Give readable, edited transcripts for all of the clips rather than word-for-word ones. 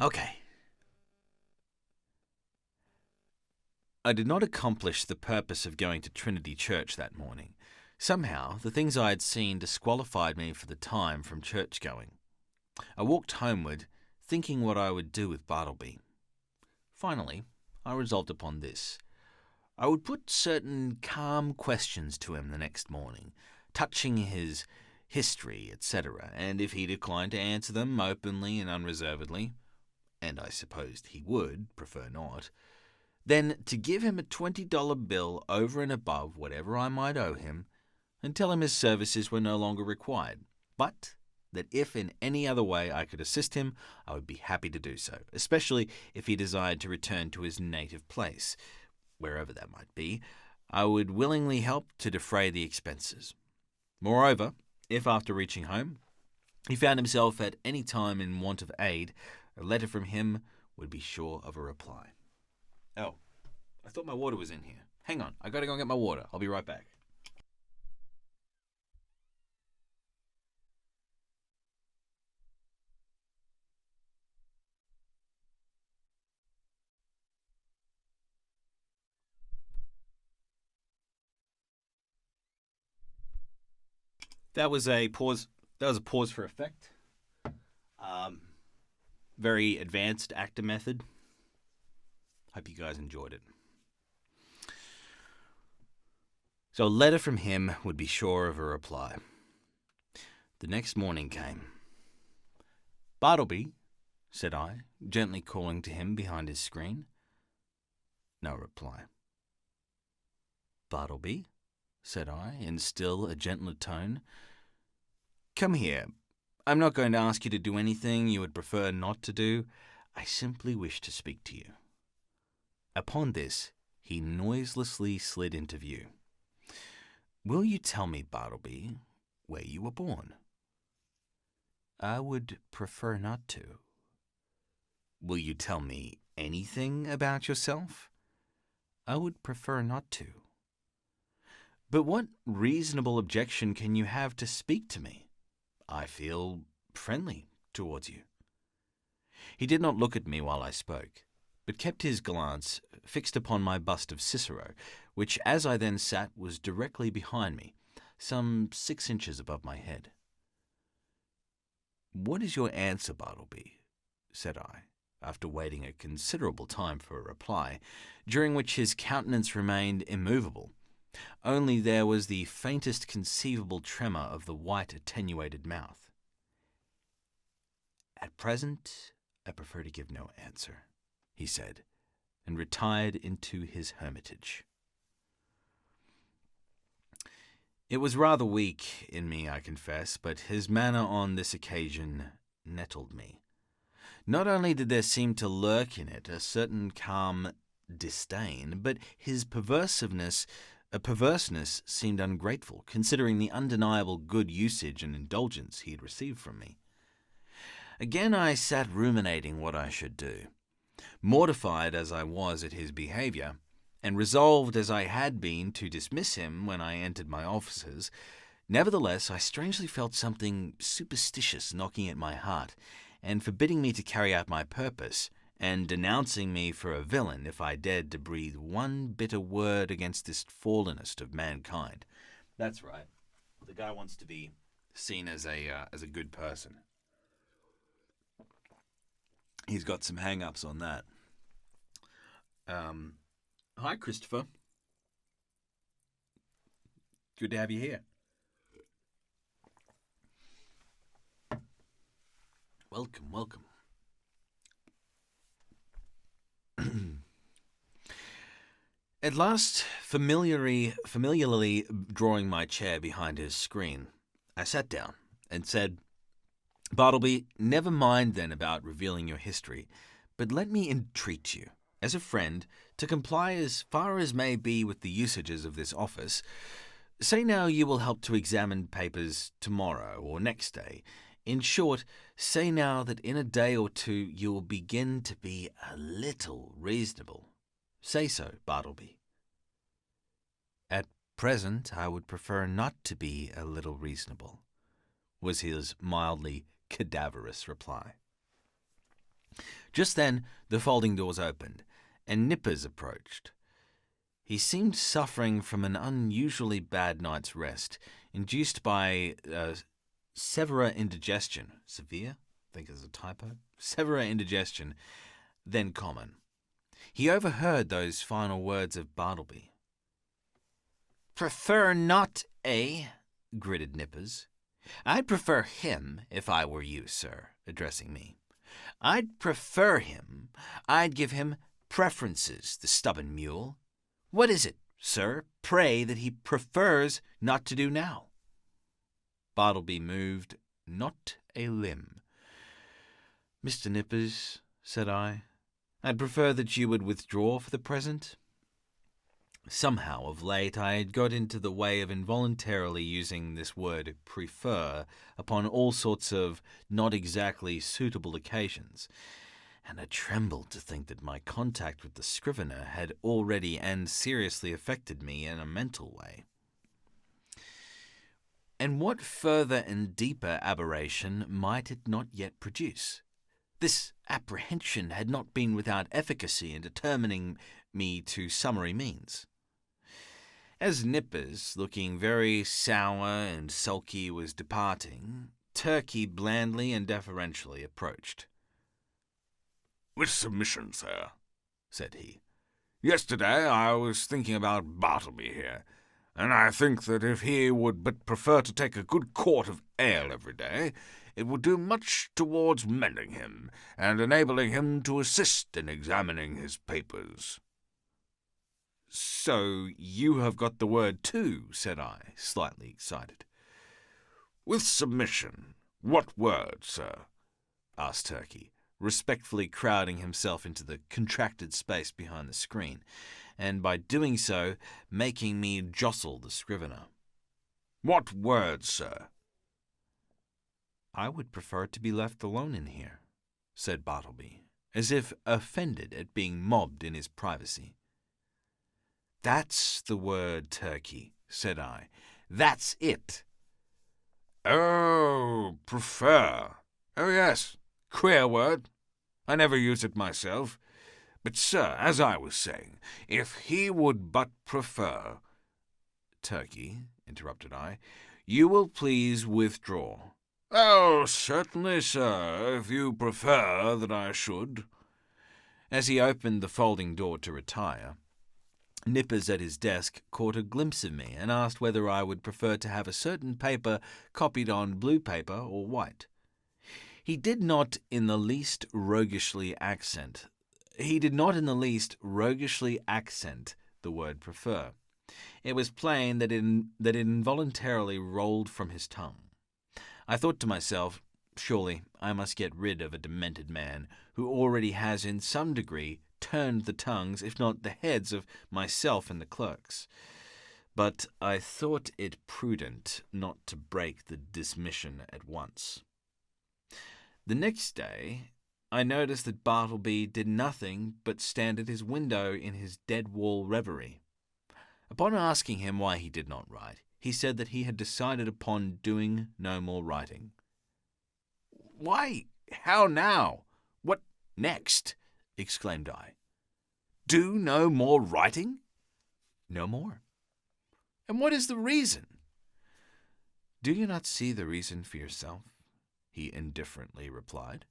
Okay. I did not accomplish the purpose of going to Trinity Church that morning. Somehow, the things I had seen disqualified me for the time from church-going. I walked homeward, thinking what I would do with Bartleby. Finally, I resolved upon this. I would put certain calm questions to him the next morning, touching his history, etc., and if he declined to answer them openly and unreservedly, and I supposed he would, prefer not, then to give him a $20 bill over and above whatever I might owe him, and tell him his services were no longer required, but that if in any other way I could assist him, I would be happy to do so, especially if he desired to return to his native place, wherever that might be. I would willingly help to defray the expenses. Moreover, if after reaching home, he found himself at any time in want of aid, a letter from him would be sure of a reply. Oh, I thought my water was in here. Hang on, I gotta go and get my water. I'll be right back. That was a pause. That was a pause for effect. Very advanced actor method. Hope you guys enjoyed it. So a letter from him would be sure of a reply. The next morning came. "Bartleby," said I, gently calling to him behind his screen. No reply. "Bartleby," said I, in still a gentler tone. "Come here. I'm not going to ask you to do anything you would prefer not to do. I simply wish to speak to you." Upon this, he noiselessly slid into view. "Will you tell me, Bartleby, where you were born?" "I would prefer not to." "Will you tell me anything about yourself?" "I would prefer not to." "But what reasonable objection can you have to speak to me? I feel friendly towards you." He did not look at me while I spoke, but kept his glance fixed upon my bust of Cicero, which, as I then sat, was directly behind me, some 6 inches above my head. "What is your answer, Bartleby?" said I, after waiting a considerable time for a reply, during which his countenance remained immovable. Only there was the faintest conceivable tremor of the white, attenuated mouth. "At present, I prefer to give no answer," he said, and retired into his hermitage. It was rather weak in me, I confess, but his manner on this occasion nettled me. Not only did there seem to lurk in it a certain calm disdain, but his perverseness seemed ungrateful, considering the undeniable good usage and indulgence he had received from me. Again I sat ruminating what I should do. Mortified as I was at his behaviour, and resolved as I had been to dismiss him when I entered my offices, nevertheless I strangely felt something superstitious knocking at my heart, and forbidding me to carry out my purpose, and denouncing me for a villain if I dared to breathe one bitter word against this fallenest of mankind. That's right. The guy wants to be seen as a good person. He's got some hang-ups on that. Hi, Christopher. Good to have you here. Welcome, welcome. At last, familiarly drawing my chair behind his screen, I sat down and said, "Bartleby, never mind then about revealing your history, but let me entreat you, as a friend, to comply as far as may be with the usages of this office. Say now you will help to examine papers tomorrow or next day. In short, say now that in a day or two you will begin to be a little reasonable. Say so, Bartleby." "At present, I would prefer not to be a little reasonable," was his mildly cadaverous reply. Just then, the folding doors opened, and Nippers approached. He seemed suffering from an unusually bad night's rest, induced by severe indigestion. Severe? I think it's a typo. Severe indigestion, then common. He overheard those final words of Bartleby. "Prefer not, eh?" gritted Nippers. "I'd prefer him if I were you, sir," addressing me. "I'd prefer him. I'd give him preferences, the stubborn mule. What is it, sir, pray, that he prefers not to do now?" Bartleby moved not a limb. "Mr. Nippers," said I, "I'd prefer that you would withdraw for the present." Somehow, of late, I had got into the way of involuntarily using this word prefer upon all sorts of not exactly suitable occasions, and I trembled to think that my contact with the Scrivener had already and seriously affected me in a mental way. And what further and deeper aberration might it not yet produce? This apprehension had not been without efficacy in determining me to summary means. As Nippers, looking very sour and sulky, was departing, Turkey blandly and deferentially approached. "With submission, sir," said he. "Yesterday I was thinking about Bartleby here, and I think that if he would but prefer to take a good quart of ale every day, it would do much towards mending him, and enabling him to assist in examining his papers." "So you have got the word too," said I, slightly excited. "With submission. What word, sir?" asked Turkey, respectfully crowding himself into the contracted space behind the screen, and by doing so, making me jostle the Scrivener. "What word, sir?" "I would prefer to be left alone in here," said Bartleby, as if offended at being mobbed in his privacy. "That's the word, Turkey," said I. "That's it." "Oh, prefer. Oh, yes. Queer word. I never use it myself. But, sir, as I was saying, if he would but prefer—" "Turkey," interrupted I, "you will please withdraw." "Oh, certainly, sir, if you prefer that I should." As he opened the folding door to retire, Nippers at his desk caught a glimpse of me and asked whether I would prefer to have a certain paper copied on blue paper or white. He did not in the least roguishly accent the word prefer. It was plain that it involuntarily rolled from his tongue. I thought to myself, surely I must get rid of a demented man who already has in some degree turned the tongues, if not the heads, of myself and the clerks. But I thought it prudent not to break the dismission at once. The next day, I noticed that Bartleby did nothing but stand at his window in his dead-wall reverie. Upon asking him why he did not write, he said that he had decided upon doing no more writing. "Why, how now? What next?" exclaimed I. "Do no more writing?" "No more." "And what is the reason?" "Do you not see the reason for yourself?" he indifferently replied.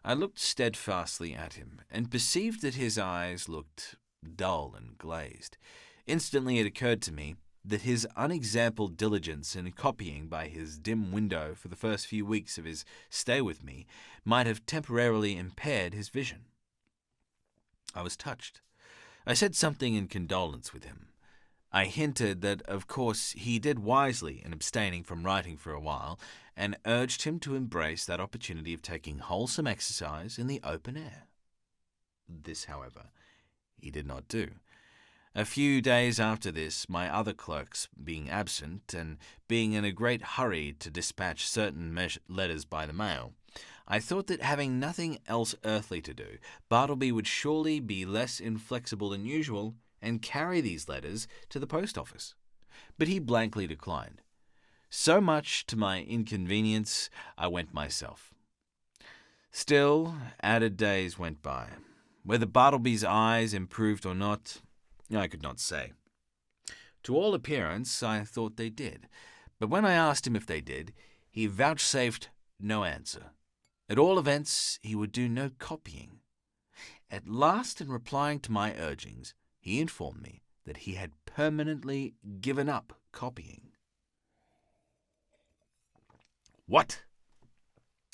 I looked steadfastly at him, and perceived that his eyes looked dull and glazed. Instantly it occurred to me that his unexampled diligence in copying by his dim window for the first few weeks of his stay with me might have temporarily impaired his vision. I was touched. I said something in condolence with him. I hinted that, of course, he did wisely in abstaining from writing for a while, and urged him to embrace that opportunity of taking wholesome exercise in the open air. This, however, he did not do. A few days after this, my other clerks being absent, and being in a great hurry to dispatch certain letters by the mail, I thought that having nothing else earthly to do, Bartleby would surely be less inflexible than usual and carry these letters to the post office. But he blankly declined. So much to my inconvenience, I went myself. Still, added days went by. Whether Bartleby's eyes improved or not, I could not say. To all appearance, I thought they did, but when I asked him if they did, he vouchsafed no answer. At all events, he would do no copying. At last, in replying to my urgings, he informed me that he had permanently given up copying. "What?"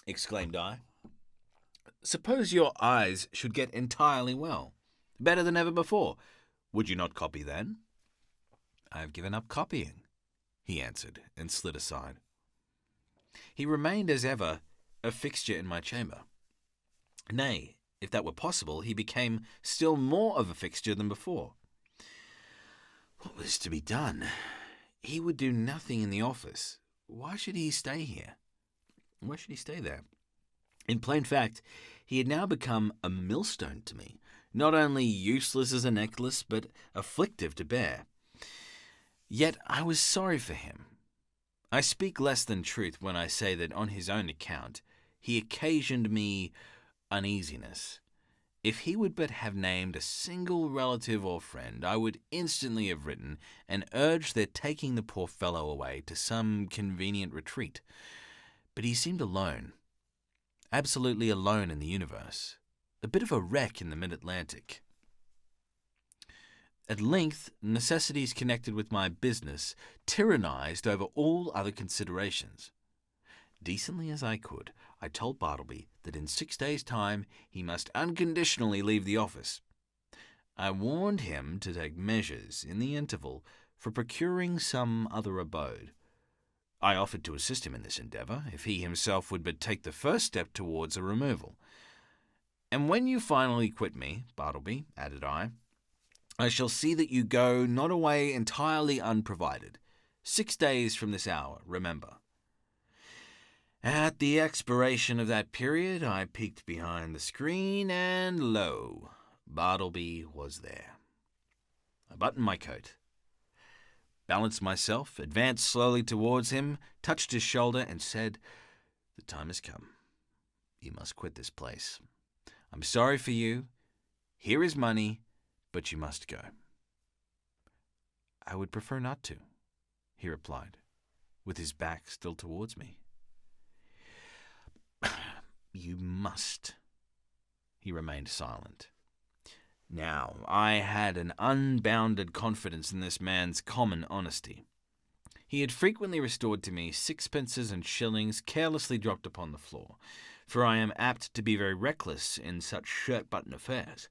exclaimed I. "Suppose your eyes should get entirely well, better than ever before. Would you not copy then?" "I have given up copying," he answered, and slid aside. He remained, as ever, a fixture in my chamber. Nay, if that were possible, he became still more of a fixture than before. What was to be done? He would do nothing in the office. Why should he stay here? Why should he stay there? In plain fact, he had now become a millstone to me, not only useless as a necklace, but afflictive to bear. Yet I was sorry for him. I speak less than truth when I say that on his own account he occasioned me uneasiness. If he would but have named a single relative or friend, I would instantly have written and urged their taking the poor fellow away to some convenient retreat. But he seemed alone, absolutely alone in the universe, a bit of a wreck in the mid-Atlantic. At length, necessities connected with my business tyrannized over all other considerations. Decently as I could, I told Bartleby that in 6 days' time he must unconditionally leave the office. I warned him to take measures, in the interval, for procuring some other abode. I offered to assist him in this endeavour, if he himself would but take the first step towards a removal. "And when you finally quit me, Bartleby," added I shall see that you go not away entirely unprovided. 6 days from this hour, remember." At the expiration of that period, I peeked behind the screen, and lo, Bartleby was there. I buttoned my coat, balanced myself, advanced slowly towards him, touched his shoulder, and said, "The time has come. You must quit this place. I'm sorry for you. Here is money, but you must go." "I would prefer not to," he replied, with his back still towards me. "You must." He remained silent. Now, I had an unbounded confidence in this man's common honesty. He had frequently restored to me sixpences and shillings carelessly dropped upon the floor, for I am apt to be very reckless in such shirt-button affairs.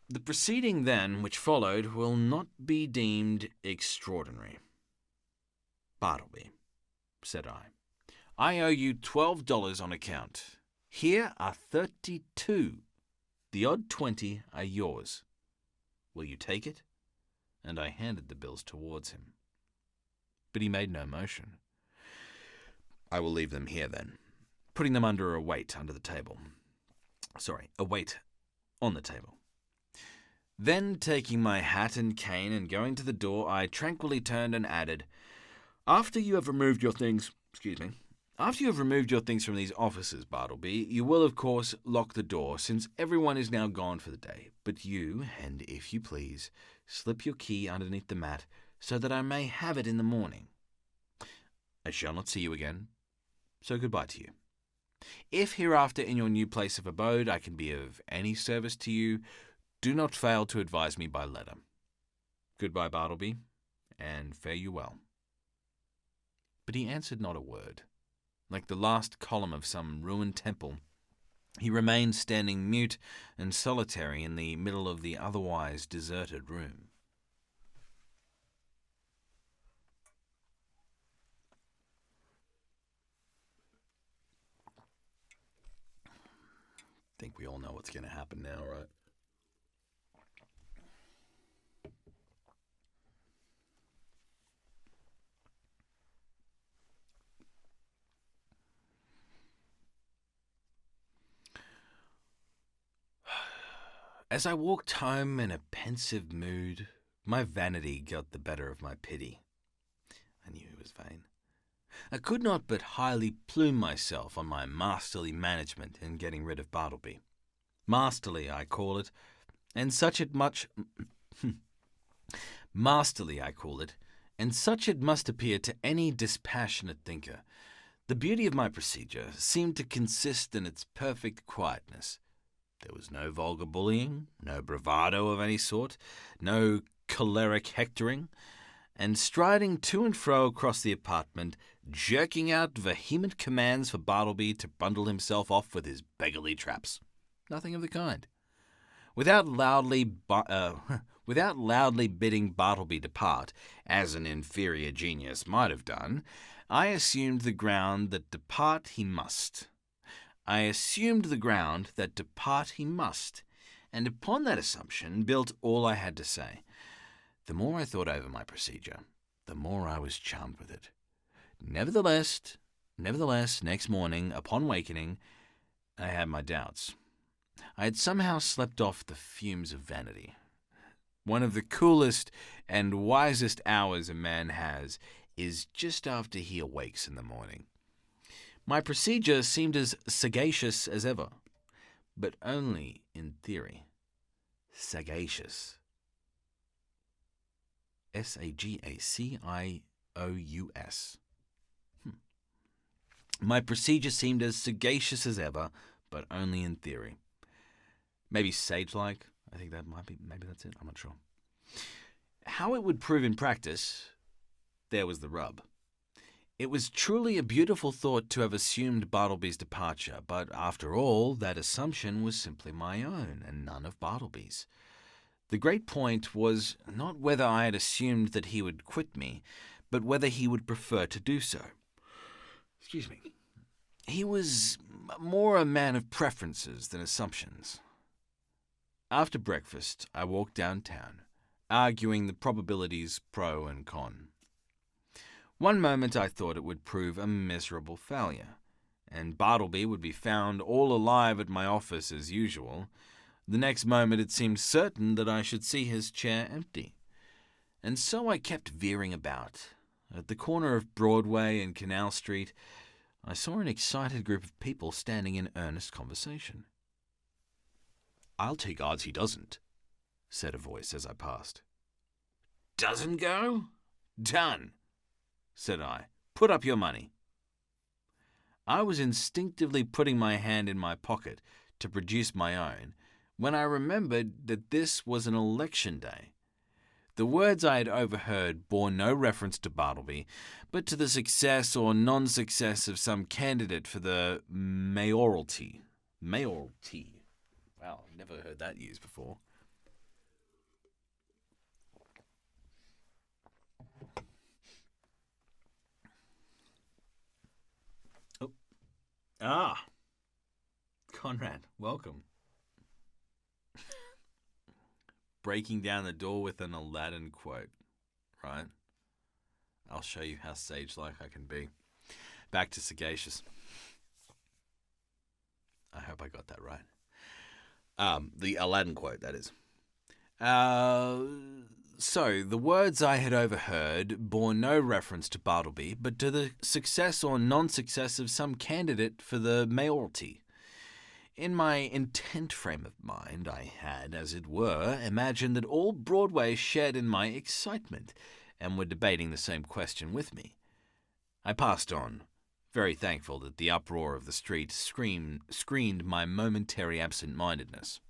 The proceeding, then, which followed, will not be deemed extraordinary. "Bartleby," said I owe you $12 on account. Here are 32. The odd 20 are yours. Will you take it?" And I handed the bills towards him. But he made no motion. "I will leave them here, then," putting them under a weight under the table. A weight on the table. Then, taking my hat and cane and going to the door, I tranquilly turned and added, After you have removed your things from these offices, Bartleby, you will, of course, lock the door, since everyone is now gone for the day. But you, and if you please, slip your key underneath the mat, so that I may have it in the morning. I shall not see you again, so goodbye to you. If hereafter in your new place of abode I can be of any service to you, do not fail to advise me by letter. Goodbye, Bartleby, and fare you well." But he answered not a word. Like the last column of some ruined temple, he remained standing mute and solitary in the middle of the otherwise deserted room. I think we all know what's going to happen now, right? As I walked home in a pensive mood, my vanity got the better of my pity. I knew he was vain. I could not but highly plume myself on my masterly management in getting rid of Bartleby. Masterly, I call it, and such it much... Masterly, I call it, and such it must appear to any dispassionate thinker. The beauty of my procedure seemed to consist in its perfect quietness. There was no vulgar bullying, no bravado of any sort, no choleric hectoring, and striding to and fro across the apartment, jerking out vehement commands for Bartleby to bundle himself off with his beggarly traps. Nothing of the kind. Without loudly bidding Bartleby depart, as an inferior genius might have done, I assumed the ground that depart he must. And upon that assumption built all I had to say. The more I thought over my procedure, the more I was charmed with it. Nevertheless, next morning, upon awakening, I had my doubts. I had somehow slept off the fumes of vanity. One of the coolest and wisest hours a man has is just after he awakes in the morning. My procedure seemed as sagacious as ever, but only in theory. Sagacious. Sagacious. My procedure seemed as sagacious as ever, but only in theory. Maybe sage-like. I think that might be, maybe that's it. I'm not sure. How it would prove in practice, there was the rub. It was truly a beautiful thought to have assumed Bartleby's departure, but after all, that assumption was simply my own, and none of Bartleby's. The great point was not whether I had assumed that he would quit me, but whether he would prefer to do so. Excuse me. He was more a man of preferences than assumptions. After breakfast, I walked downtown, arguing the probabilities pro and con. One moment I thought it would prove a miserable failure, and Bartleby would be found all alive at my office as usual. The next moment it seemed certain that I should see his chair empty. And so I kept veering about. At the corner of Broadway and Canal Street, I saw an excited group of people standing in earnest conversation. "I'll take odds he doesn't," said a voice as I passed. "Doesn't go? Done," said I. "Put up your money." I was instinctively putting my hand in my pocket to produce my own, when I remembered that this was an election day. The words I had overheard bore no reference to Bartleby, but to the success or non-success of some candidate for the mayoralty. Mayoralty. Wow, I've never heard that used before. Oh. Ah. Conrad, welcome. Breaking down the door with an Aladdin quote, right? I'll show you how sage-like I can be. Back to sagacious. I hope I got that right. The Aladdin quote, that is. So, the words I had overheard bore no reference to Bartleby, but to the success or non-success of some candidate for the mayoralty. In my intent frame of mind, I had, as it were, imagined that all Broadway shared in my excitement, and were debating the same question with me. I passed on, very thankful that the uproar of the street screened my momentary absent-mindedness.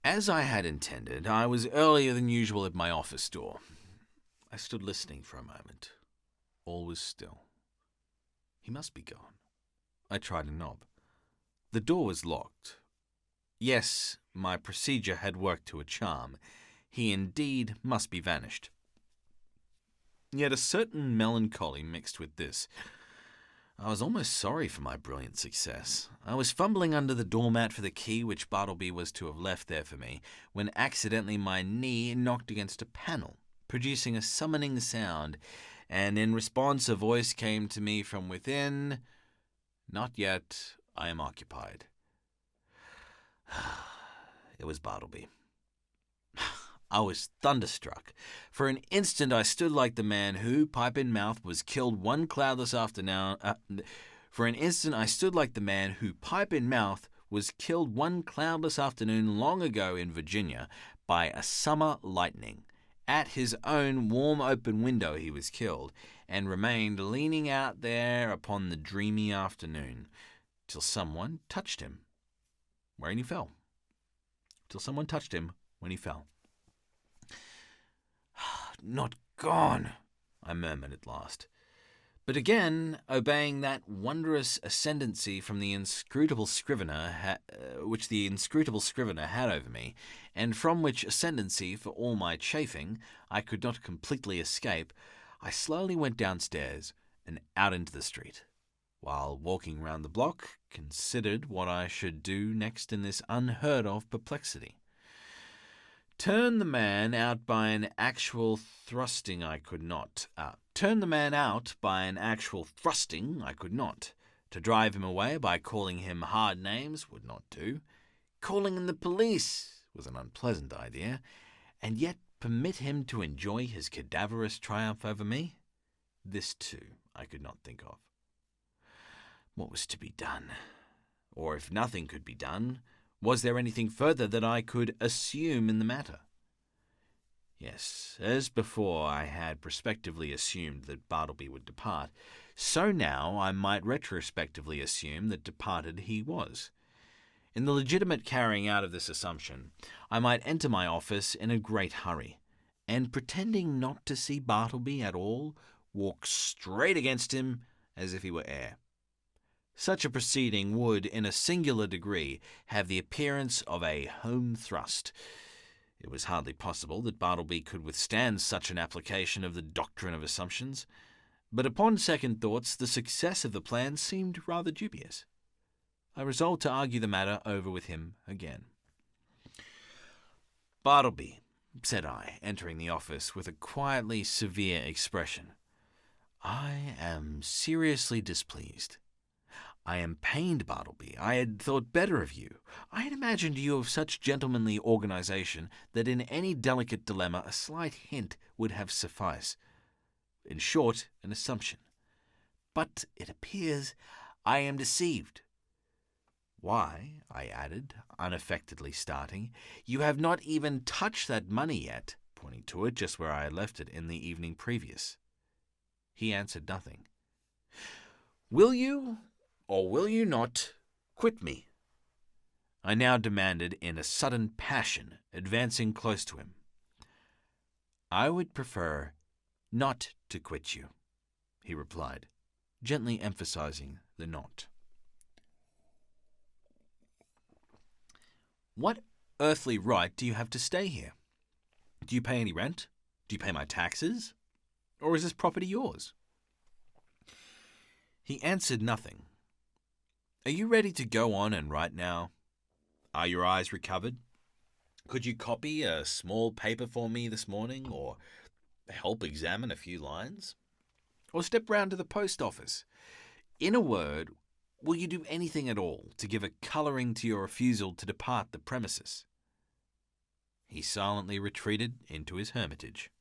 As I had intended, I was earlier than usual at my office door. I stood listening for a moment. All was still. He must be gone. I tried a knob. The door was locked. Yes, my procedure had worked to a charm. He indeed must be vanished. Yet a certain melancholy mixed with this. I was almost sorry for my brilliant success. I was fumbling under the doormat for the key which Bartleby was to have left there for me, when accidentally my knee knocked against a panel, producing a summoning sound, and in response a voice came to me from within, "Not yet, I am occupied." It was Bartleby. I was thunderstruck. For an instant I stood like the man who, pipe in mouth, was killed one cloudless afternoon. For an instant I stood like the man who, pipe in mouth, was killed one cloudless afternoon long ago in Virginia by a summer lightning. At his own warm open window he was killed, and remained leaning out there upon the dreamy afternoon, till someone touched him, wherein he fell. Till someone touched him when he fell. "Not gone," I murmured at last. But again, obeying that wondrous ascendancy from the inscrutable scrivener, which the inscrutable scrivener had over me, and from which ascendancy, for all my chafing, I could not completely escape, I slowly went downstairs and out into the street. While walking round the block, considered what I should do next in this unheard-of perplexity. Turn the man out by an actual thrusting I could not. To drive him away by calling him hard names would not do. Calling in the police was an unpleasant idea, and yet permit him to enjoy his cadaverous triumph over me? This, too, I could not think of. What was to be done? Or if nothing could be done, was there anything further that I could assume in the matter? Yes, as before I had prospectively assumed that Bartleby would depart, so now I might retrospectively assume that departed he was. In the legitimate carrying out of this assumption, I might enter my office in a great hurry, and pretending not to see Bartleby at all, walk straight against him as if he were air. Such a proceeding would, in a singular degree, have the appearance of a home thrust. It was hardly possible that Bartleby could withstand such an application of the doctrine of assumptions, but upon second thoughts the success of the plan seemed rather dubious. I resolved to argue the matter over with him again. "Bartleby," said I, entering the office with a quietly severe expression, "I am seriously displeased. I am pained, Bartleby. I had thought better of you. I had imagined you of such gentlemanly organization that in any delicate dilemma a slight hint would have sufficed. In short, an assumption. But it appears I am deceived. Why," I added, unaffectedly starting, "you have not even touched that money yet," pointing to it just where I had left it in the evening previous. He answered nothing. "Will you, or will you not, quit me?" I now demanded in a sudden passion, advancing close to him. "I would prefer not to quit you," he replied, gently emphasizing the not. "What earthly right do you have to stay here? Do you pay any rent? Do you pay my taxes? Or is this property yours?" He answered nothing. "Are you ready to go on and write now? Are your eyes recovered? Could you copy a small paper for me this morning, or help examine a few lines? Or step round to the post office? In a word, will you do anything at all to give a colouring to your refusal to depart the premises?" He silently retreated into his hermitage.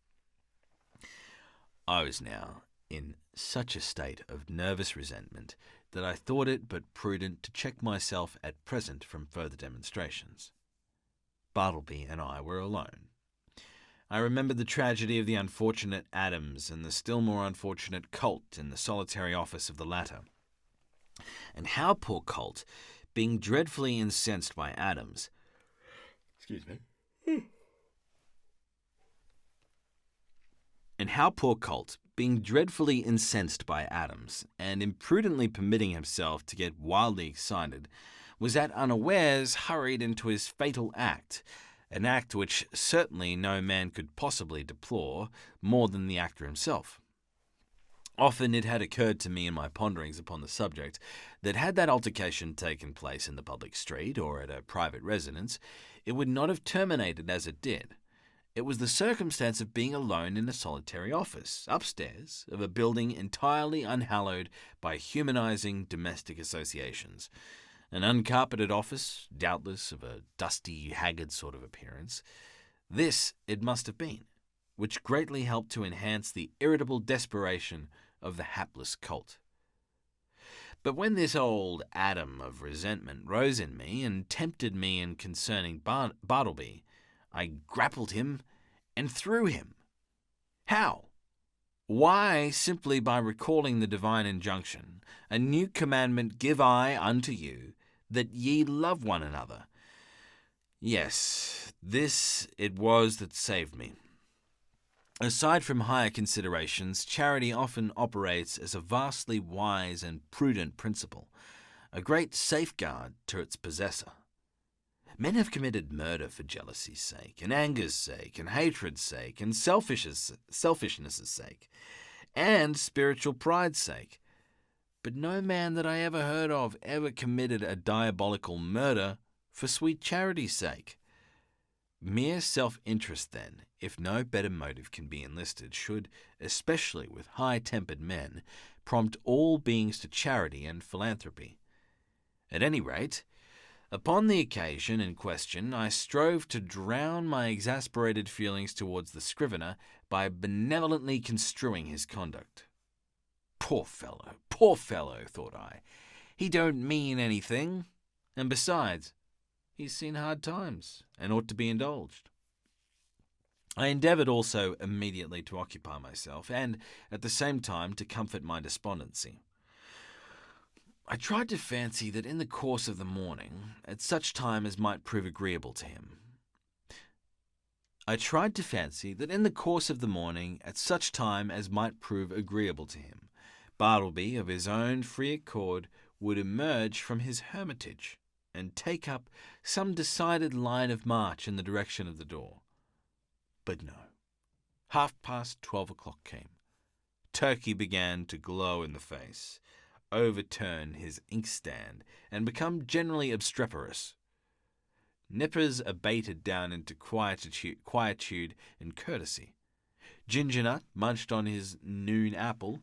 I was now in such a state of nervous resentment that I thought it but prudent to check myself at present from further demonstrations. Bartleby and I were alone. I remembered the tragedy of the unfortunate Adams and the still more unfortunate Colt in the solitary office of the latter, and how poor Colt, being dreadfully incensed by Adams, and imprudently permitting himself to get wildly excited, was at unawares hurried into his fatal act, an act which certainly no man could possibly deplore more than the actor himself. Often it had occurred to me in my ponderings upon the subject that had that altercation taken place in the public street or at a private residence, it would not have terminated as it did. It was the circumstance of being alone in a solitary office, upstairs, of a building entirely unhallowed by humanizing domestic associations. An uncarpeted office, doubtless of a dusty, haggard sort of appearance, This it must have been, which greatly helped to enhance the irritable desperation of the hapless colt. But when this old atom of resentment rose in me and tempted me in concerning Bartleby, I grappled him and threw him. How? Why, simply by recalling the divine injunction, a new commandment give I unto you, that ye love one another. Yes, this it was that saved me. Aside from higher considerations, charity often operates as a vastly wise and prudent principle, a great safeguard to its possessor. Men have committed murder for jealousy's sake, and anger's sake, and hatred's sake, and selfishness' sake, and spiritual pride's sake. But no man that I ever heard of ever committed a diabolical murder for sweet charity's sake. Mere self-interest, then, if no better motive can be enlisted, should, especially with high-tempered men, prompt all beings to charity and philanthropy. At any rate, upon the occasion in question, I strove to drown my exasperated feelings towards the scrivener by benevolently construing his conduct. Poor fellow, thought I. He don't mean anything, and besides, he's seen hard times, and ought to be indulged. I endeavoured also immediately to occupy myself, and at the same time to comfort my despondency. I tried to fancy that in the course of the morning, at such time as might prove agreeable to him, Bartleby, of his own free accord, would emerge from his hermitage and take up some decided line of march in the direction of the door. But no. 12:30 came. Turkey began to glow in the face, overturn his inkstand, and become generally obstreperous. Nippers abated down into quietude and courtesy. Gingernut munched on his noon apple,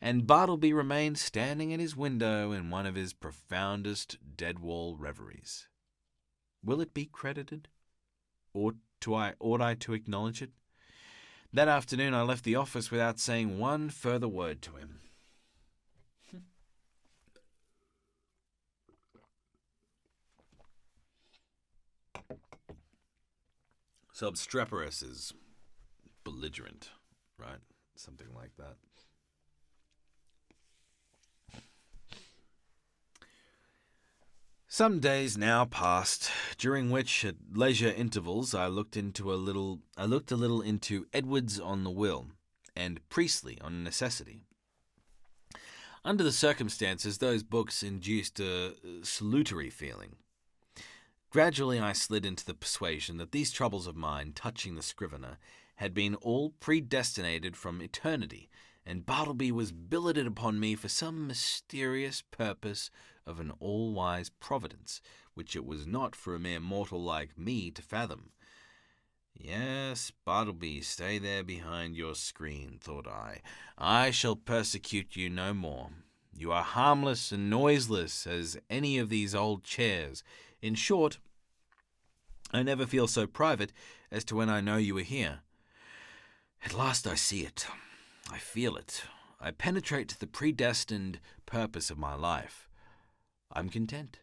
and Bartleby remained standing at his window in one of his profoundest dead-wall reveries. Will it be credited? Ought I to acknowledge it? That afternoon I left the office without saying one further word to him. So obstreperous is belligerent, right? Something like that. Some days now passed, during which, at leisure intervals, I looked a little into Edwards on the Will and Priestley on Necessity. Under the circumstances, those books induced a salutary feeling. Gradually I slid into the persuasion that these troubles of mine touching the scrivener had been all predestinated from eternity, and Bartleby was billeted upon me for some mysterious purpose of an all-wise providence, which it was not for a mere mortal like me to fathom. Yes, Bartleby, stay there behind your screen, thought I. I shall persecute you no more. You are harmless and noiseless as any of these old chairs. In short, I never feel so private as to when I know you are here. At last I see it. I feel it. I penetrate to the predestined purpose of my life. I'm content.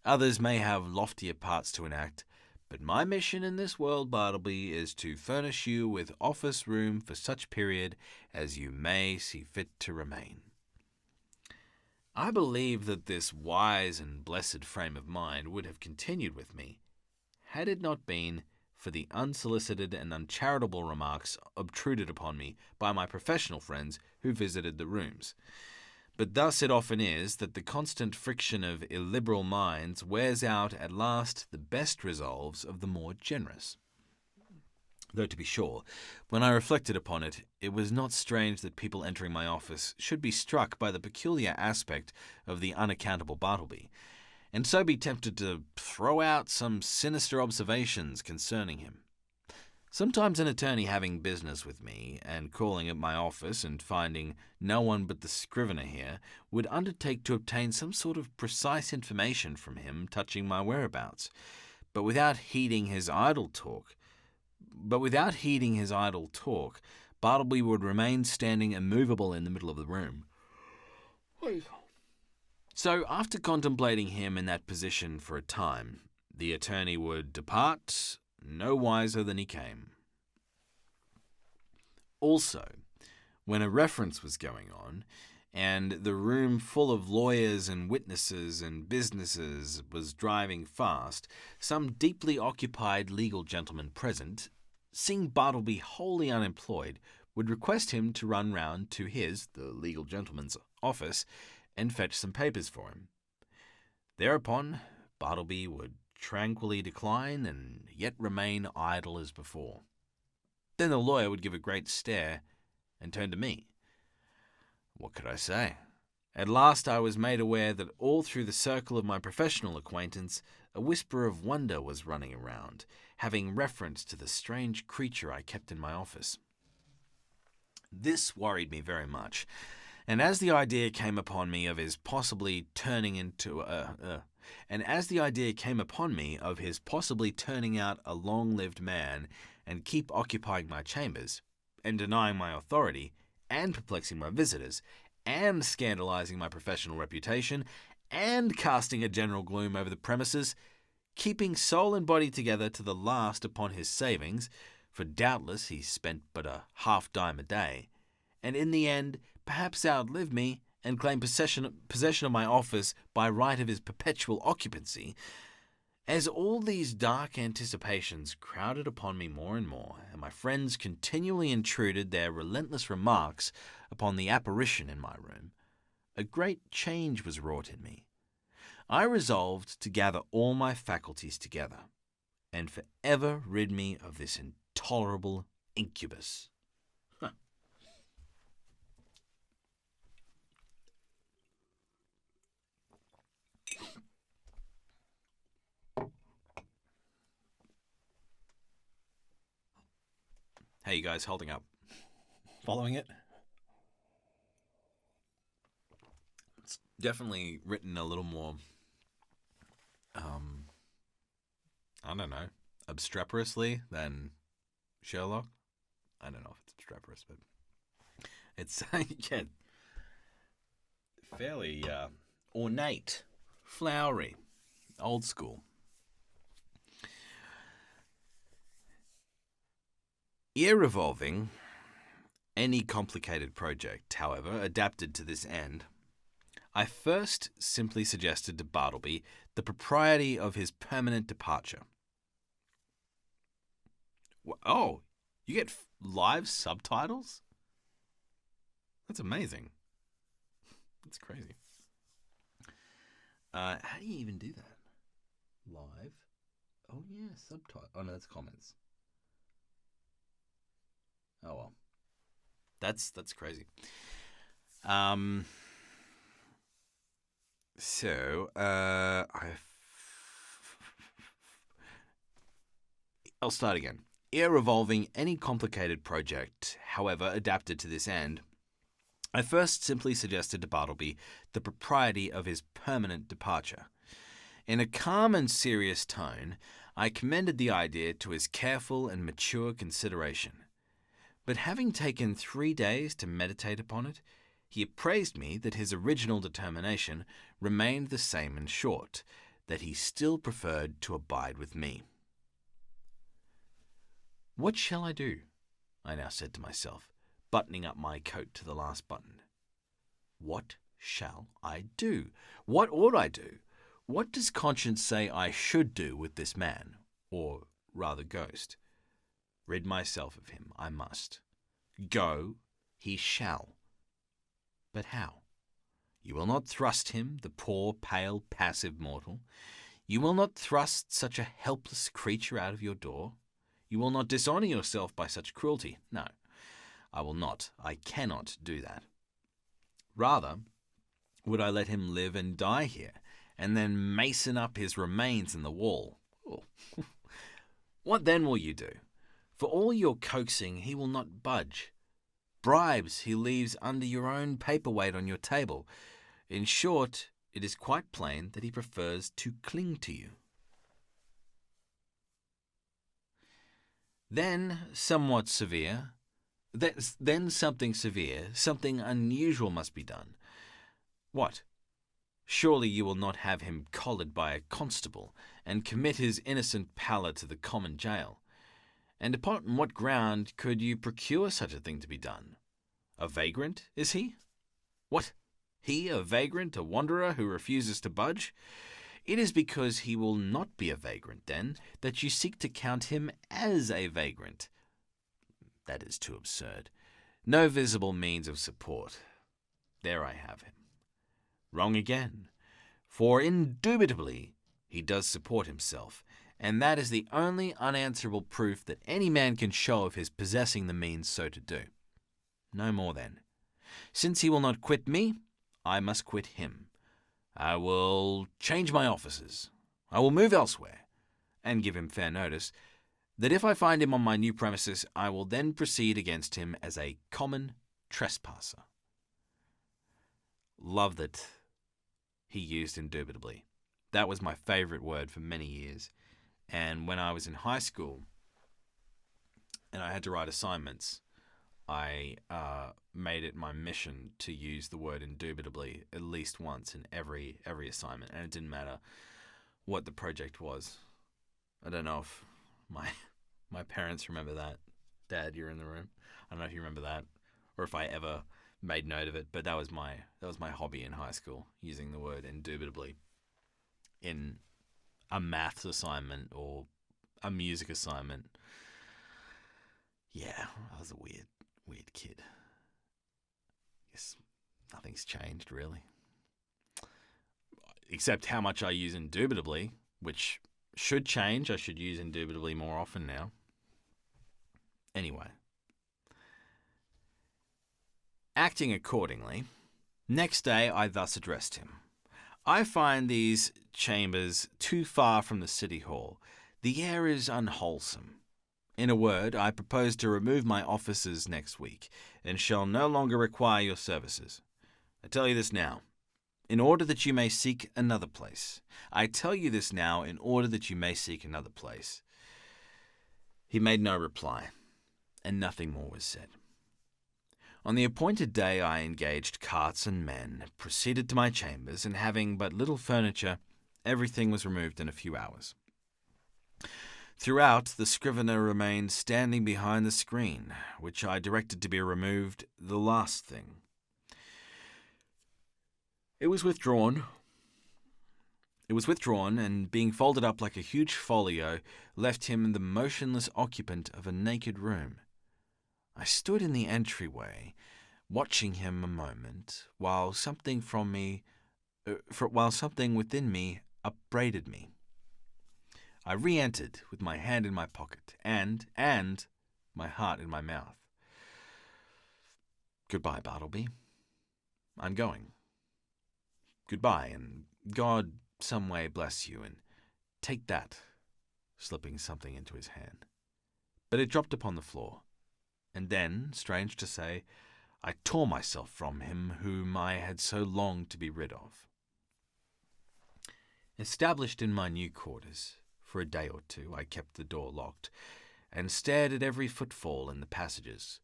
Others may have loftier parts to enact, but my mission in this world, Bartleby, is to furnish you with office room for such period as you may see fit to remain. I believe that this wise and blessed frame of mind would have continued with me, had it not been for the unsolicited and uncharitable remarks obtruded upon me by my professional friends who visited the rooms. But thus it often is that the constant friction of illiberal minds wears out at last the best resolves of the more generous. Though, to be sure, when I reflected upon it, it was not strange that people entering my office should be struck by the peculiar aspect of the unaccountable Bartleby, and so be tempted to throw out some sinister observations concerning him. Sometimes an attorney having business with me, and calling at my office and finding no one but the scrivener here, would undertake to obtain some sort of precise information from him touching my whereabouts, but without heeding his idle talk, But without heeding his idle talk, Bartleby would remain standing immovable in the middle of the room. So, after contemplating him in that position for a time, the attorney would depart, no wiser than he came. Also, when a reference was going on, and the room full of lawyers and witnesses and businesses was driving fast, some deeply occupied legal gentleman present, seeing Bartleby wholly unemployed, would request him to run round to the legal gentleman's office, and fetch some papers for him. Thereupon, Bartleby would tranquilly decline and yet remain idle as before. Then the lawyer would give a great stare and turn to me. What could I say? At last I was made aware that all through the circle of my professional acquaintance a whisper of wonder was running around, having reference to the strange creature I kept in my office. This worried me very much, and as the idea came upon me of his possibly turning out a long-lived man and keep occupying my chambers, and denying my authority, and perplexing my visitors, and scandalizing my professional reputation, and casting a general gloom over the premises, keeping soul and body together to the last upon his savings, for doubtless he spent but a half-dime a day, and in the end perhaps outlived me and claimed possession of my office by right of his perpetual occupancy. As all these dark anticipations crowded upon me more and more, and my friends continually intruded their relentless remarks upon the apparition in my room, a great change was wrought in me. I resolved to gather all my faculties together, and for ever rid me of this intolerable incubus. How you guys holding up? Following it? It's definitely written a little more, I don't know, obstreperously than Sherlock. I don't know if it's obstreperous, but it's yeah, fairly ornate, flowery, old school. Ear-revolving, any complicated project, however, adapted to this end, I first simply suggested to Bartleby the propriety of his permanent departure. Oh, you get live subtitles? That's amazing. That's crazy. How do you even do that? Live? Oh yeah, subtitle. Oh no, that's comments. Oh well, that's crazy. I'll start again. Ear-revolving, any complicated project, however, adapted to this end, I first simply suggested to Bartleby the propriety of his permanent departure. In a calm and serious tone, I commended the idea to his careful and mature consideration. But having taken 3 days to meditate upon it, he appraised me that his original determination remained the same in short, that he still preferred to abide with me. What shall I do? I now said to myself, buttoning up my coat to the last button. What shall I do? What ought I do? What does conscience say I should do with this man, or rather ghost? Rid myself of him, I must. Go, he shall. But how? You will not thrust him, the poor, pale, passive mortal. You will not thrust such a helpless creature out of your door. You will not dishonour yourself by such cruelty. No, I will not. I cannot do that. Rather, would I let him live and die here, and then mason up his remains in the wall. Oh. What then will you do? For all your coaxing, he will not budge. Bribes he leaves under your own paperweight on your table. In short, it is quite plain that he prefers to cling to you. Then somewhat severe. Then something severe, something unusual must be done. What? Surely you will not have him collared by a constable, and commit his innocent pallor to the common jail. And upon what ground could you procure such a thing to be done? A vagrant, is he? What? He, a vagrant, a wanderer who refuses to budge? It is because he will not be a vagrant, then, that you seek to count him as a vagrant. That is too absurd. No visible means of support. There I have him. Wrong again. For indubitably he does support himself, and that is the only unanswerable proof that any man can show of his possessing the means so to do. No more then. Since he will not quit me, I must quit him. I will change my offices. I will move elsewhere, and give him fair notice that if I find him on my new premises, I will then proceed against him as a common trespasser. Love that he used indubitably. That was my favourite word for many years. And when I was in high school and I had to write assignments, I made it my mission to use the word indubitably at least once in every assignment. And it didn't matter what the project was. I don't know if my parents remember that. Dad, you're in the room. I don't know if you remember that, or if I ever made note of it. But that was my hobby in high school, using the word indubitably in a maths assignment or a music assignment. Yeah, I was a weird kid. Guess nothing's changed really, except how much I use indubitably, which should change. I should use indubitably more often now. Anyway, acting accordingly, next day I thus addressed him. I find these chambers too far from the city hall. The air is unwholesome. In a word, I propose to remove my offices next week, and shall no longer require your services. I tell you this now, in order that you may seek another place. I tell you this now, in order that you may seek another place. He made no reply, and nothing more was said. On the appointed day I engaged carts and men, proceeded to my chambers, and having but little furniture, everything was removed in a few hours. Throughout, the scrivener remained standing behind the screen, which I directed to be removed the last thing. It was withdrawn, and being folded up like a huge folio, left him the motionless occupant of a naked room. I stood in the entryway, watching him a moment, while something within me upbraided me. I re-entered with my hand in my pocket and my heart in my mouth. Goodbye, Bartleby. I'm going. Goodbye, and God some way bless you, and take that, slipping something into his hand. But it dropped upon the floor, and then, strange to say, I tore myself from him whom I had so longed to be rid of. Established in my new quarters, for a day or two I kept the door locked, and stared at every footfall in the passages.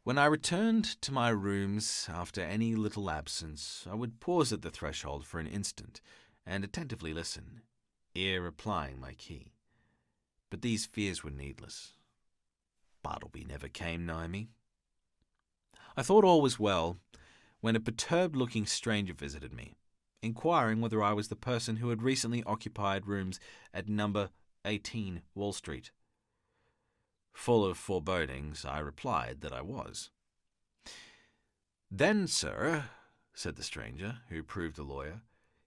When I returned to my rooms after any little absence, I would pause at the threshold for an instant, and attentively listen, ere applying my key. But these fears were needless. Bartleby never came nigh me. I thought all was well, when a perturbed-looking stranger visited me, inquiring whether I was the person who had recently occupied rooms at number 18 Wall Street. Full of forebodings, I replied that I was. "Then, sir," said the stranger, who proved a lawyer,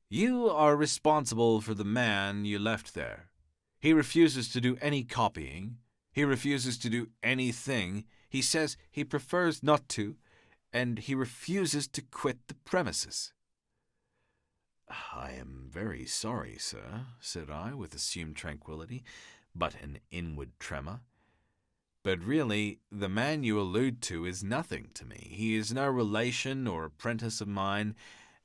"you are responsible for the man you left there. He refuses to do any copying. He refuses to do anything. He says he prefers not to, and he refuses to quit the premises." "I am very sorry, sir," said I, with assumed tranquillity, but an inward tremor. "But really, the man you allude to is nothing to me. He is no relation or apprentice of mine,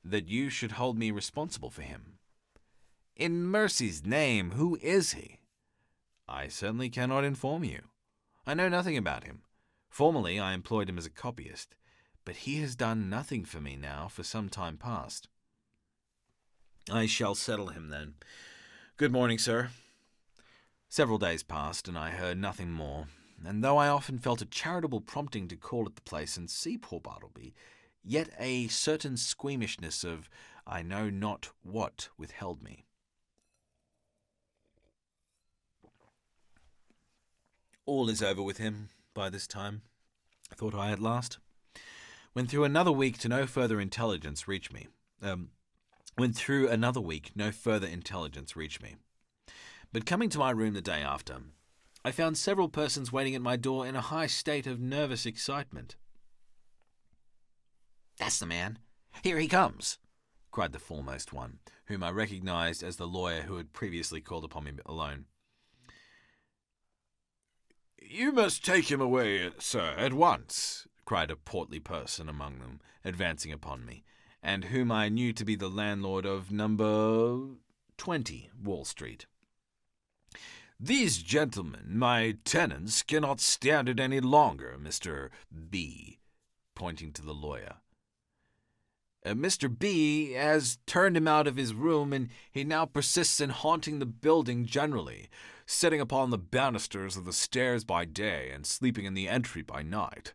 that you should hold me responsible for him." "In mercy's name, who is he?" "I certainly cannot inform you." I know nothing about him. Formerly I employed him as a copyist, but he has done nothing for me now for some time past. I shall settle him then. Good morning, sir. Several days passed, and I heard nothing more, and though I often felt a charitable prompting to call at the place and see poor Bartleby, yet a certain squeamishness of I know not what withheld me. All is over with him by this time, thought I at last. When through another week no further intelligence reached me. But coming to my room the day after, I found several persons waiting at my door in a high state of nervous excitement. "That's the man. Here he comes," cried the foremost one, whom I recognized as the lawyer who had previously called upon me alone. "You must take him away, sir, at once," cried a portly person among them, advancing upon me, and whom I knew to be the landlord of number 20 Wall Street. "These gentlemen, my tenants, cannot stand it any longer, Mr. B," pointing to the lawyer. "Mr. B has turned him out of his room, and he now persists in haunting the building generally, sitting upon the banisters of the stairs by day and sleeping in the entry by night.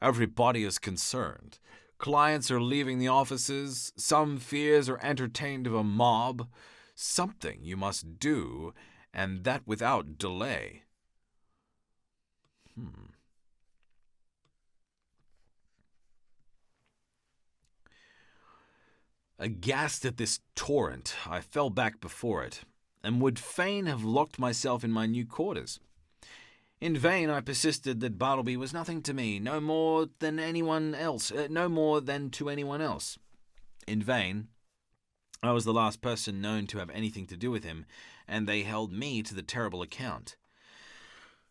Everybody is concerned. Clients are leaving the offices. Some fears are entertained of a mob. Something you must do, and that without delay." Aghast at this torrent, I fell back before it, and would fain have locked myself in my new quarters. In vain I persisted that Bartleby was nothing to me, no more than to anyone else. In vain. I was the last person known to have anything to do with him, and they held me to the terrible account.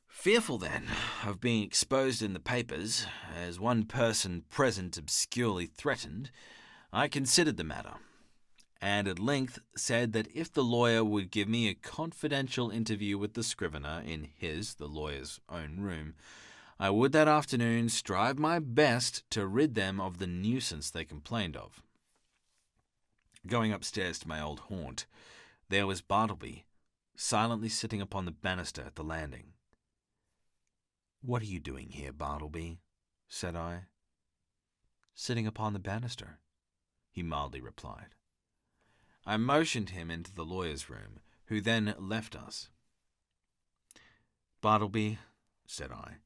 Fearful, then, of being exposed in the papers, as one person present obscurely threatened, I considered the matter, and at length said that if the lawyer would give me a confidential interview with the scrivener in his, the lawyer's, own room, I would that afternoon strive my best to rid them of the nuisance they complained of. Going upstairs to my old haunt, there was Bartleby, silently sitting upon the banister at the landing. "What are you doing here, Bartleby?" said I. "Sitting upon the banister," he mildly replied. I motioned him into the lawyer's room, who then left us. "Bartleby," said I,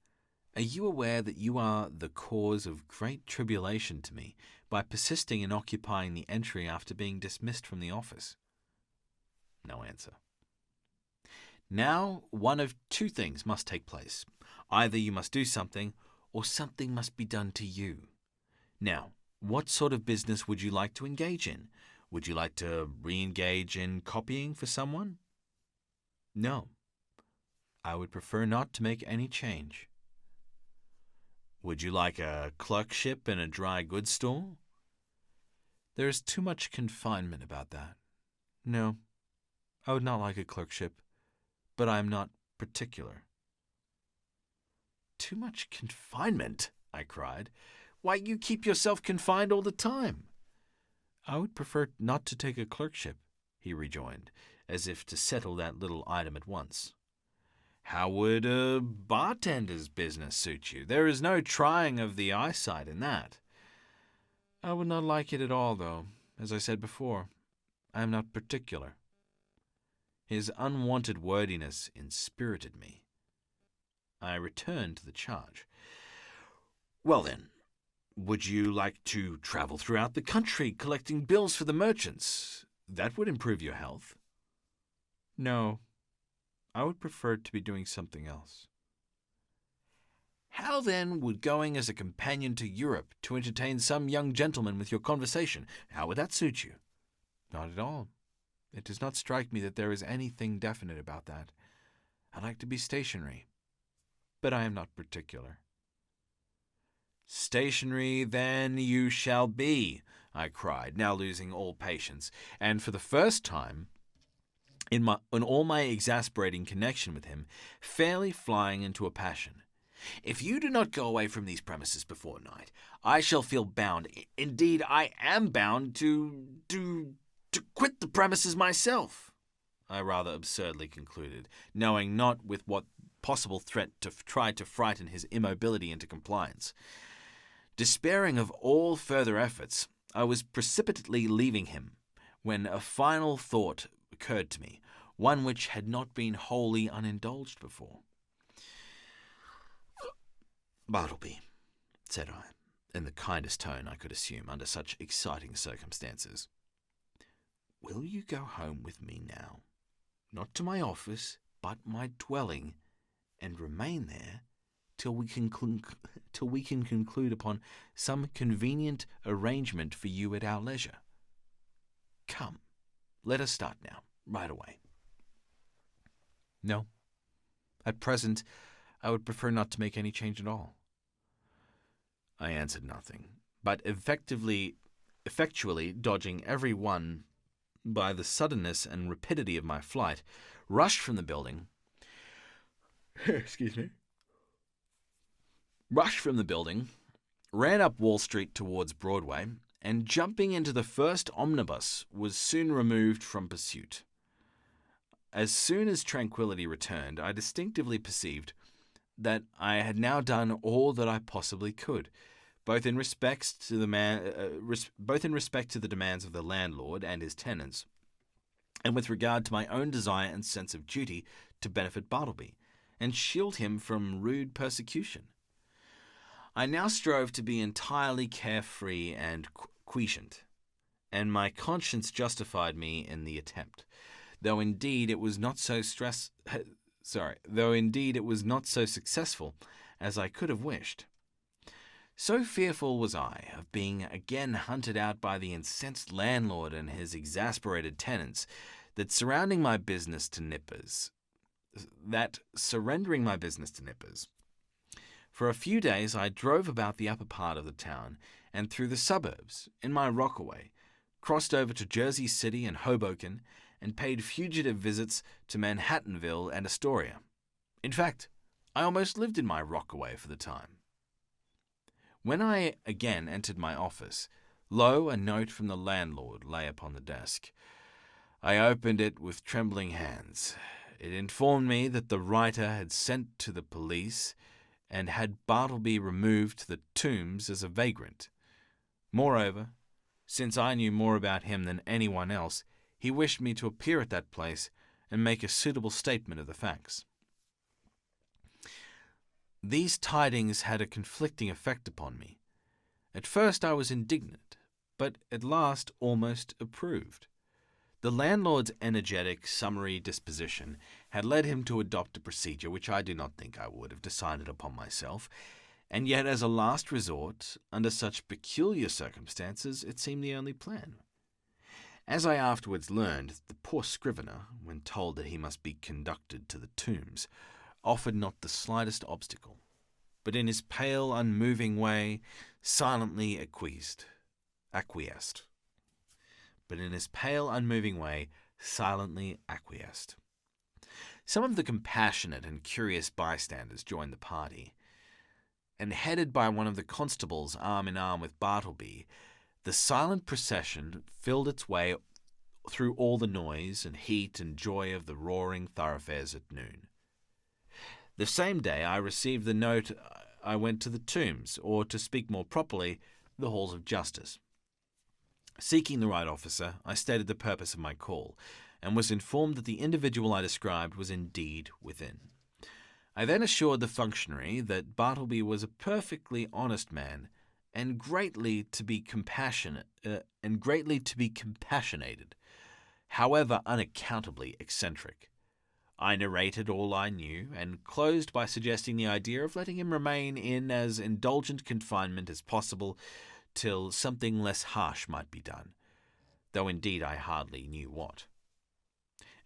"are you aware that you are the cause of great tribulation to me by persisting in occupying the entry after being dismissed from the office?" No answer. "Now, one of two things must take place. Either you must do something, or something must be done to you. Now, what sort of business would you like to engage in? Would you like to re-engage in copying for someone?" "No. I would prefer not to make any change." "Would you like a clerkship in a dry goods store?" "There is too much confinement about that. No, I would not like a clerkship, but I am not particular." "Too much confinement?" I cried. "Why, you keep yourself confined all the time." "I would prefer not to take a clerkship," he rejoined, as if to settle that little item at once. "How would a bartender's business suit you? There is no trying of the eyesight in that." "I would not like it at all, though. As I said before, I am not particular." His unwonted wordiness inspirited me. I returned to the charge. "Well, then, would you like to travel throughout the country collecting bills for the merchants? That would improve your health." "No, I would prefer to be doing something else." "How, then, would going as a companion to Europe to entertain some young gentleman with your conversation, how would that suit you?" "Not at all. It does not strike me that there is anything definite about that. I like to be stationary, but I am not particular." "Stationary, then, you shall be," I cried, now losing all patience, and for the first time in all my exasperating connection with him, fairly flying into a passion. If you do not go away from these premises before night, I shall feel bound, indeed I am bound, to quit the premises myself, I rather absurdly concluded, knowing not with what possible threat to try to frighten his immobility into compliance. Despairing of all further efforts, I was precipitately leaving him, when a final thought occurred to me, one which had not been wholly unindulged before. "Bartleby," said I, in the kindest tone I could assume under such exciting circumstances, "will you go home with me now? Not to my office, but my dwelling, and remain there till we can conclude upon some convenient arrangement for you at our leisure. Come, let us start now, right away." "No. At present, I would prefer not to make any change at all." I answered nothing, but effectually dodging every one by the suddenness and rapidity of my flight, rushed from the building, ran up Wall Street towards Broadway, and jumping into the first omnibus, was soon removed from pursuit. As soon as tranquillity returned, I distinctly perceived that I had now done all that I possibly could, both in respect to the demands of the landlord and his tenants, and with regard to my own desire and sense of duty to benefit Bartleby, and shield him from rude persecution. I now strove to be entirely carefree and quiescent, and my conscience justified me in the attempt, though indeed it was not so successful as I could have wished. So fearful was I of being again hunted out by the incensed landlord and his exasperated tenants, that surrendering my business to nippers. For a few days I drove about the upper part of the town and through the suburbs in my rockaway, crossed over to Jersey City and Hoboken, and paid fugitive visits to Manhattanville and Astoria. In fact, I almost lived in my rockaway for the time. When I again entered my office, lo, a note from the landlord lay upon the desk. I opened it with trembling hands. It informed me that the writer had sent to the police and had Bartleby removed to the Tombs as a vagrant. Moreover, since I knew more about him than anyone else, he wished me to appear at that place and make a suitable statement of the facts. These tidings had a conflicting effect upon me. At first I was indignant, but at last almost approved. The landlord's energetic, summary disposition had led him to adopt a procedure which I do not think I would have decided upon myself, and yet as a last resort, under such peculiar circumstances, it seemed the only plan. As I afterwards learned, the poor scrivener, when told that he must be conducted to the Tombs, offered not the slightest obstacle, but in his pale, unmoving way, silently acquiesced. Some of the compassionate and curious bystanders joined the party, and headed by one of the constables arm in arm with Bartleby, the silent procession filled its way through all the noise and heat and joy of the roaring thoroughfares at noon. The same day I received the note I went to the Tombs, or to speak more properly, the halls of justice. Seeking the right officer, I stated the purpose of my call, and was informed that the individual I described was indeed within. I then assured the functionary that Bartleby was a perfectly honest man, and greatly to be compassionated, however unaccountably eccentric. I narrated all I knew, and closed by suggesting the idea of letting him remain in as indulgent confinement as possible till something less harsh might be done, though indeed I hardly knew what.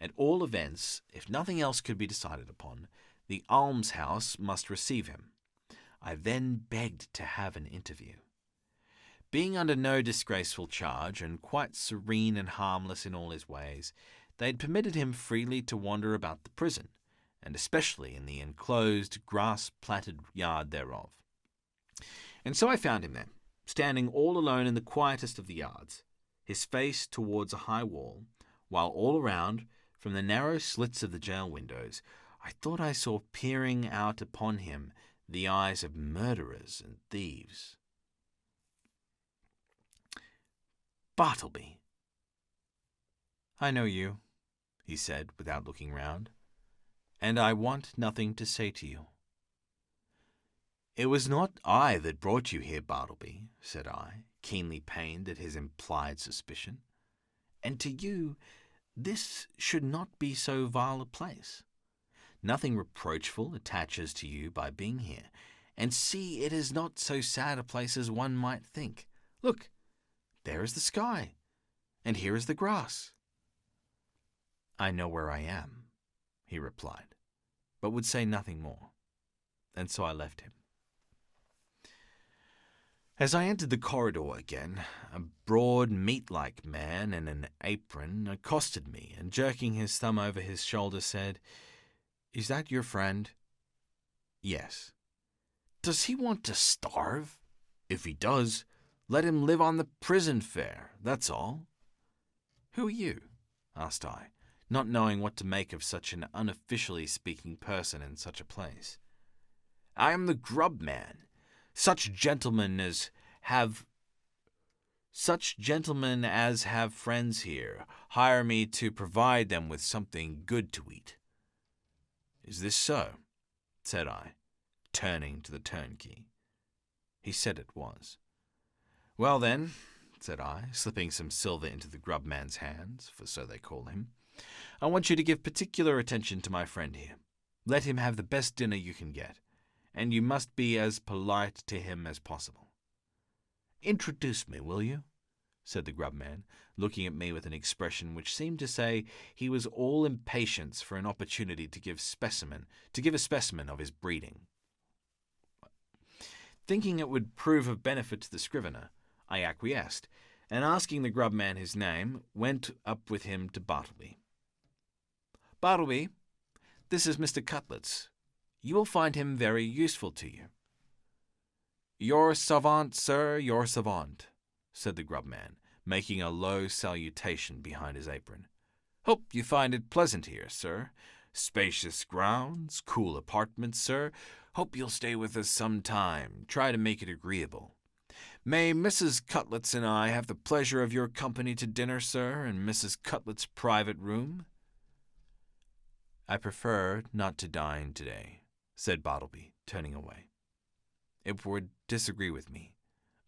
At all events, if nothing else could be decided upon, the almshouse must receive him. I then begged to have an interview. Being under no disgraceful charge, and quite serene and harmless in all his ways, they had permitted him freely to wander about the prison, and especially in the enclosed, grass-platted yard thereof. And so I found him there, standing all alone in the quietest of the yards, his face towards a high wall, while all around, from the narrow slits of the jail windows, I thought I saw peering out upon him the eyes of murderers and thieves. "Bartleby." "I know you," he said without looking round, "and I want nothing to say to you." "It was not I that brought you here, Bartleby," said I, keenly pained at his implied suspicion. "And to you this should not be so vile a place. Nothing reproachful attaches to you by being here, and see, it is not so sad a place as one might think. Look, there is the sky, and here is the grass." "I know where I am," he replied, but would say nothing more, and so I left him. As I entered the corridor again, a broad, meat-like man in an apron accosted me, and jerking his thumb over his shoulder said, "Is that your friend?" "Yes." "Does he want to starve? If he does, let him live on the prison fare, that's all." "Who are you?" asked I, not knowing what to make of such an unofficially speaking person in such a place. "I am the grub man. Such gentlemen as have friends here hire me to provide them with something good to eat." "Is this so?" said I, turning to the turnkey. He said it was. "Well then," said I, slipping some silver into the grub man's hands, for so they call him, "I want you to give particular attention to my friend here. Let him have the best dinner you can get, and you must be as polite to him as possible." "Introduce me, will you?" said the grub man, looking at me with an expression which seemed to say he was all impatience for an opportunity to give a specimen of his breeding. Thinking it would prove of benefit to the scrivener, I acquiesced, and asking the grub man his name, went up with him to Bartleby. "Bartleby, this is Mr. Cutlets. You will find him very useful to you." "Your savant, sir, your savant," said the grub man, making a low salutation behind his apron. "Hope you find it pleasant here, sir. Spacious grounds, cool apartments, sir. Hope you'll stay with us some time. Try to make it agreeable. May Mrs. Cutlets and I have the pleasure of your company to dinner, sir, in Mrs. Cutlets' private room?" "I prefer not to dine today," said Bartleby, turning away. "It would disagree with me.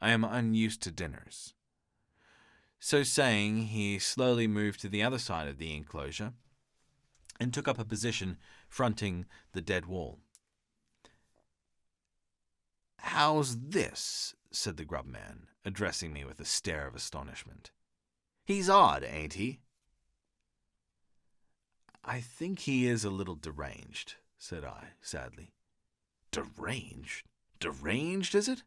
I am unused to dinners." So saying, he slowly moved to the other side of the enclosure and took up a position fronting the dead wall. "How's this?" said the grub man, addressing me with a stare of astonishment. "He's odd, ain't he?" "I think he is a little deranged," said I, sadly. "Deranged? Deranged, is it?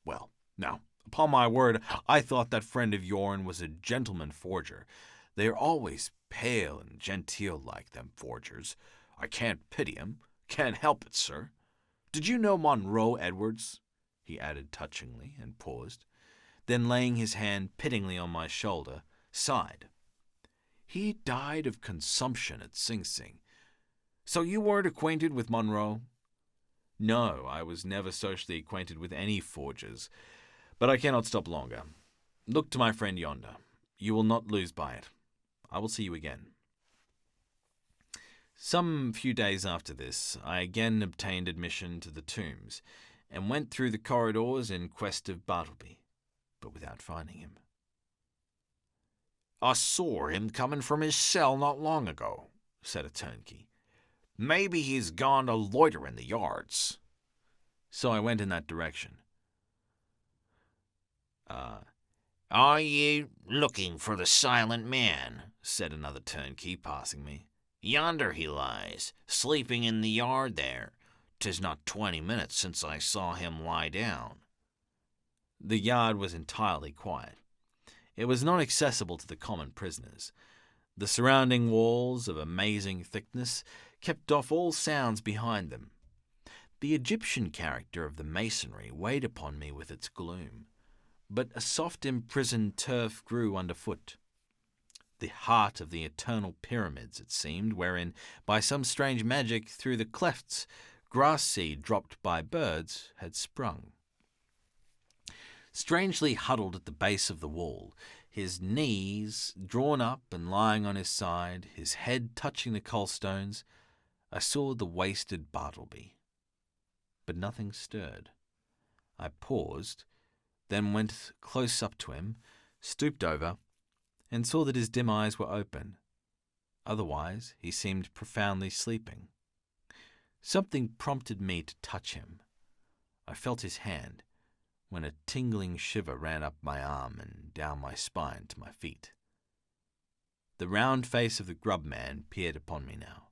Well, now, upon my word, I thought that friend of yourn was a gentleman forger. They are always pale and genteel like them forgers. I can't pity 'em. Can't help it, sir. Did you know Monroe Edwards?" he added touchingly, and paused. Then, laying his hand pityingly on my shoulder, sighed. "He died of consumption at Sing Sing. So you weren't acquainted with Monroe?" "No, I was never socially acquainted with any forgers, but I cannot stop longer. Look to my friend yonder. You will not lose by it. I will see you again." Some few days after this, I again obtained admission to the tombs, and went through the corridors in quest of Bartleby, but without finding him. "I saw him coming from his cell not long ago," said a turnkey. "Maybe he's gone to loiter in the yards." So I went in that direction. "Are ye looking for the silent man?" said another turnkey, passing me. "Yonder he lies, sleeping in the yard there. 'Tis not 20 minutes since I saw him lie down." The yard was entirely quiet. It was not accessible to the common prisoners. The surrounding walls, of amazing thickness, kept off all sounds behind them. The Egyptian character of the masonry weighed upon me with its gloom, but a soft imprisoned turf grew underfoot. The heart of the eternal pyramids, it seemed, wherein, by some strange magic, through the clefts, grass seed dropped by birds had sprung. Strangely huddled at the base of the wall, his knees drawn up and lying on his side, his head touching the coalstones, I saw the wasted Bartleby. But nothing stirred. I paused, then went close up to him, stooped over, and saw that his dim eyes were open. Otherwise, he seemed profoundly sleeping. Something prompted me to touch him. I felt his hand, when a tingling shiver ran up my arm and down my spine to my feet. The round face of the grub man peered upon me now.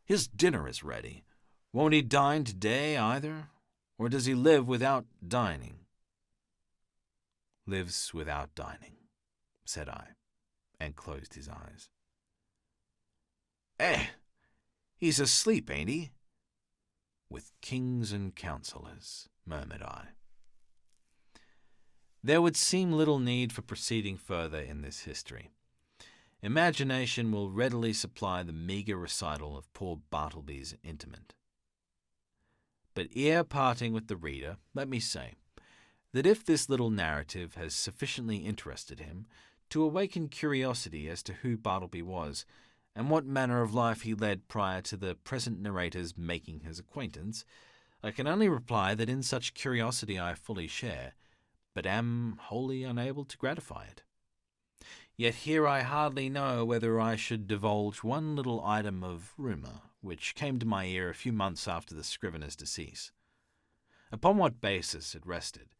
"His dinner is ready. Won't he dine today either? Or does he live without dining?" "Lives without dining," said I, and closed his eyes. He's asleep, ain't he?" "With kings and counsellors," murmured I. There would seem little need for proceeding further in this history. Imagination will readily supply the meagre recital of poor Bartleby's interment. But ere parting with the reader, let me say that if this little narrative has sufficiently interested him to awaken curiosity as to who Bartleby was, and what manner of life he led prior to the present narrator's making his acquaintance, I can only reply that in such curiosity I fully share, but am wholly unable to gratify it. Yet here I hardly know whether I should divulge one little item of rumour which came to my ear a few months after the scrivener's decease. Upon what basis it rested,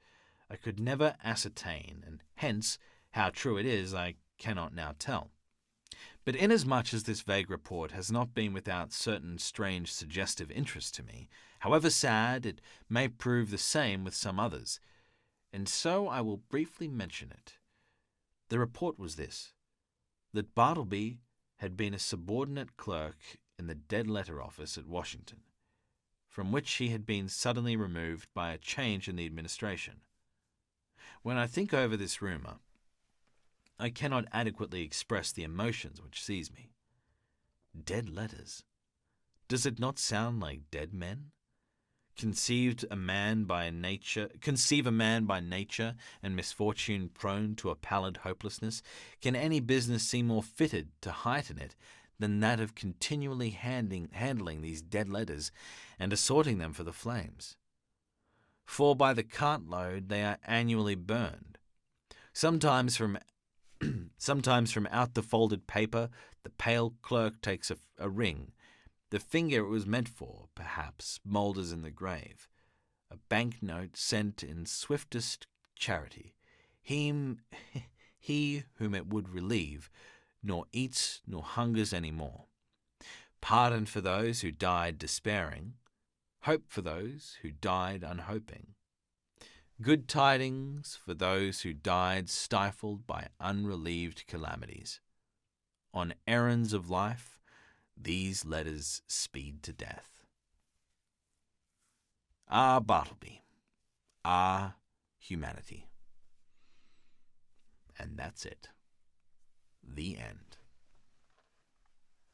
I could never ascertain, and hence how true it is I cannot now tell. But inasmuch as this vague report has not been without certain strange suggestive interest to me, however sad, it may prove the same with some others, and so I will briefly mention it. The report was this: that Bartleby had been a subordinate clerk in the dead letter office at Washington, from which he had been suddenly removed by a change in the administration. When I think over this rumour, I cannot adequately express the emotions which seize me. Dead letters. Does it not sound like dead men? Conceive a man by nature and misfortune prone to a pallid hopelessness, can any business seem more fitted to heighten it than that of continually handling these dead letters and assorting them for the flames? For by the cartload they are annually burned. Sometimes from out the folded paper the pale clerk takes a ring. The finger it was meant for, perhaps, moulders in the grave. A banknote sent in swiftest charity. He whom it would relieve, nor eats nor hungers any more. Pardon for those who died despairing. Hope for those who died unhoping. Good tidings for those who died stifled by unrelieved calamities. On errands of life, these letters speed to death. Ah, Bartleby. Ah, humanity. And that's it. The end.